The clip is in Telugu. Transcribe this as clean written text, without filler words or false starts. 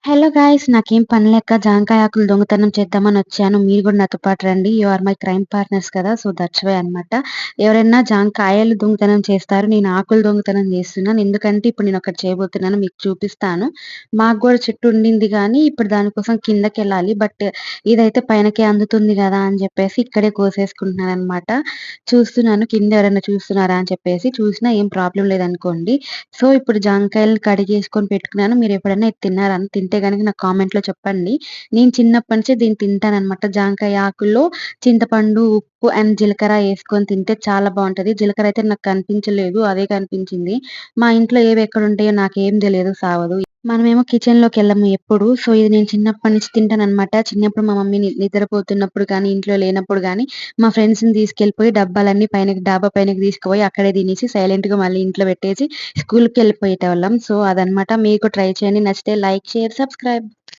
Hello guys! నాకేం పని లేక జాంకాయ ఆకులు దొంగతనం చేద్దామనొచ్చాను. మీరు గూడా నాతో పాటు రండి. You are my crime partners కదా! సో, దట్స్ వై అనమాట. ఎవరైనా జాంకాయలు దొంగతనం చేస్తారు. నేను ఆకులు దొంగతనం చేస్తున్నాను. ఎందుకంటే ఇప్పుడు నేనొకటి చేయబోతున్నాను. మీకు చూపిస్తాను. మాకు గూడా చెట్టు ఉండింది గానీ, ఇప్పుడు దానికోసం కిందకెళ్ళాలి. బట్ ఇదైతే పైనకే అందుతుంది గదా! అని జెప్పేసి ఇక్కడే కోసేసుకుంటున్నాననమాట. చూస్తున్నాను కింద ఎవరైనా చూస్తున్నారా అని చెప్పేసి. చూసినా ఏం ప్రాబ్లమ్ లేదనుకోండి. సో, ఇప్పుడు జాంకాయలని కడిగేసుకొని పెట్టుకున్నాను. మీరెప్పుడైనా ఇది తిన్నారా? తింటే గనుక నాకు కామెంట్‌లో చెప్పండి. నేను చిన్నప్పటి నుంచి దీన్ని తింటాననమాట. జాంకాయ ఆకుల్లో చింతపండు, ఉప్పు అండ్ జీలకర్ర యేసుకొని తింటే చాలా బావుంటది. జీలకర్ర అయితే నాకు కనిపించలేదు. అదే కనిపించింది. మా ఇంట్లో ఏవెక్కడుంటాయో నాకేం తెలియదు సావదు. మనమేమో కిచెన్‌లోకెళ్ళము ఎప్పుడు. సో, ఇది నేను చిన్నప్పటి నుంచి తింటాననమాట. చిన్నప్పుడు మా మమ్మీ నిద్రపోతున్నప్పుడు కానీ, ఇంట్లో లేనప్పుడు గానీ, మా ఫ్రెండ్స్‌ని తీసుకెళ్ళిపోయి డబ్బాలన్నీ పైనకి డాబా పైనకి తీసుకుపోయి అక్కడే తినేసి సైలెంట్‌గా మళ్ళీ ఇంట్లో పెట్టేసి స్కూలుకెళ్ళిపోయేటోళ్ళం. సో, అదనమాట. మీకు ట్రై చేయండి. నచ్చితే లైక్, షేర్, సబ్స్క్రైబ్.